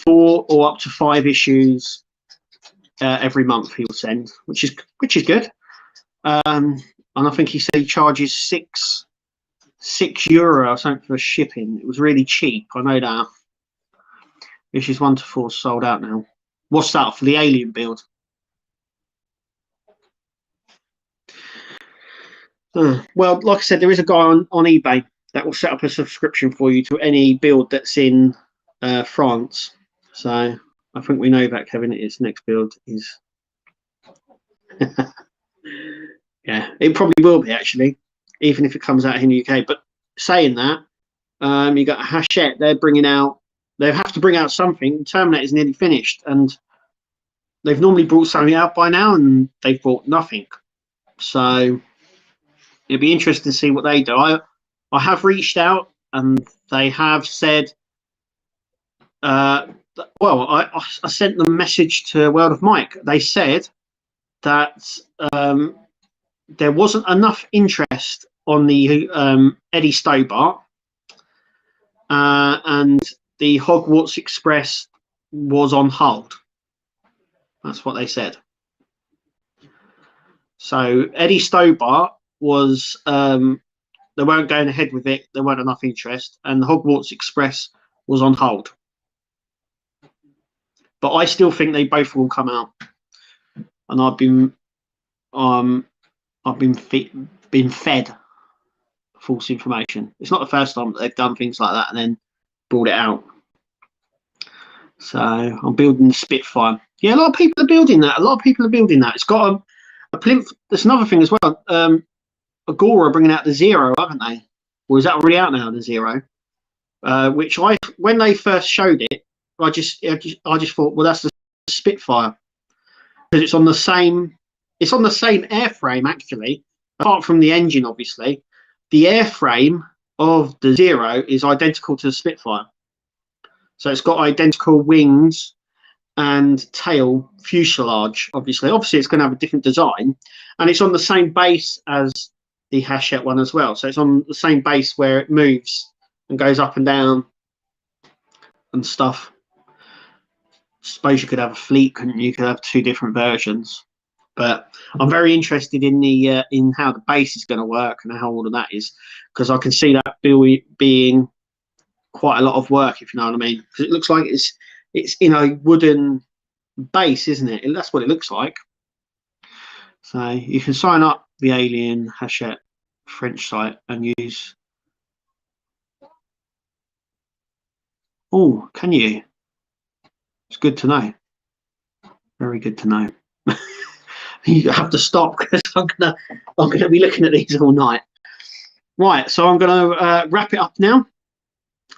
4 or up to 5 issues every month he will send, which is good. And I think he said he charges €6 or something for shipping. It was really cheap. I know that. Issues 1 to 4 sold out now. What's that for the alien build? Well, like I said, there is a guy on eBay that will set up a subscription for you to any build that's in France. So I think we know that, Kevin. Its next build is. Yeah, it probably will be, actually, even if it comes out in the UK. But saying that, you got Hachette. They're bringing out. They have to bring out something. Terminator is nearly finished, and they've normally brought something out by now, and they've brought nothing. So it'd be interesting to see what they do. I have reached out, and they have said. Well, I sent them a message to World of Mike. They said that there wasn't enough interest on the Eddie Stobart, and the Hogwarts Express was on hold. That's what they said. So Eddie Stobart was they weren't going ahead with it. There weren't enough interest, and the Hogwarts Express was on hold. But I still think they both will come out, and I've been fed false information. It's not the first time that they've done things like that and then brought it out. So I'm building the Spitfire. Yeah, a lot of people are building that. It's got a plinth. There's another thing as well. Agora are bringing out the Zero, haven't they? Or is that already out now, the Zero? Which when they first showed it, I just thought, well, that's the Spitfire, because it's on the same airframe, actually. Apart from the engine, obviously, the airframe of the Zero is identical to the Spitfire. So it's got identical wings and tail fuselage. Obviously, it's going to have a different design, and it's on the same base as the Hachette one as well. So it's on the same base where it moves and goes up and down and stuff. Suppose you could have a fleet, couldn't you? You could have two different versions. But I'm very interested in the in how the base is going to work and how all of that is, because I can see that being quite a lot of work, if you know what I mean. Because it looks like it's in a wooden base, isn't it? That's what it looks like. So you can sign up the Alien Hachette French site and use. Oh, can you? It's good to know. Very good to know. You have to stop, because I'm gonna be looking at these all night. Right, so I'm gonna wrap it up now,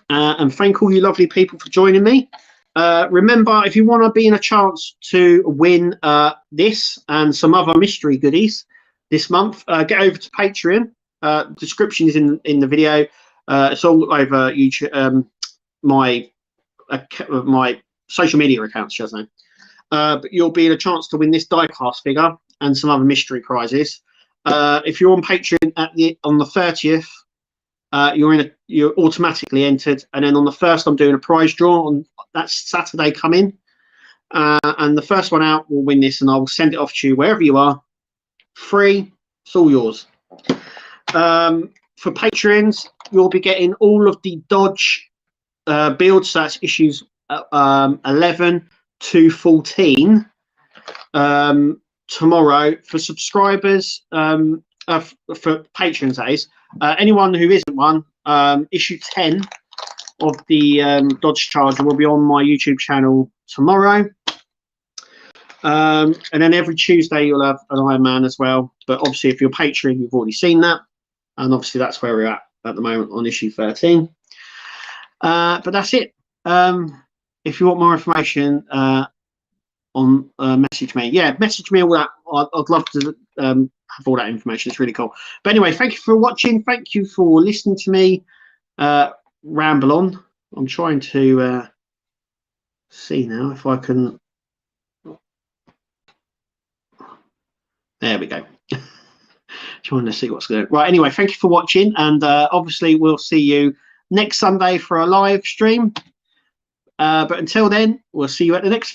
and thank all you lovely people for joining me. Remember, if you want to be in a chance to win this and some other mystery goodies this month, get over to Patreon. Description is in the video. It's all over YouTube. My social media accounts, shall I say. But you'll be in a chance to win this diecast figure and some other mystery prizes. If you're on Patreon on the 30th, you're automatically entered, and then on the 1st, I'm doing a prize draw on that Saturday coming, and the first one out will win this, and I will send it off to you wherever you are, free. It's all yours. For Patreons, you'll be getting all of the Dodge builds. So that's issues 11 to 14 tomorrow. For subscribers, for patrons, that is, anyone who isn't one, issue 10 of the Dodge Charger will be on my YouTube channel tomorrow, and then every Tuesday you'll have an Iron Man as well. But obviously, if you're Patreon, you've already seen that, and obviously that's where we're at the moment on issue 13. But that's it. If you want more information, on message me. Yeah, message me all that. I'd love to have all that information. It's really cool. But anyway, thank you for watching. Thank you for listening to me ramble on. I'm trying to see now if I can. There we go. Trying to see what's going on. Right, anyway, thank you for watching, and obviously we'll see you next Sunday for a live stream. But until then, we'll see you at the next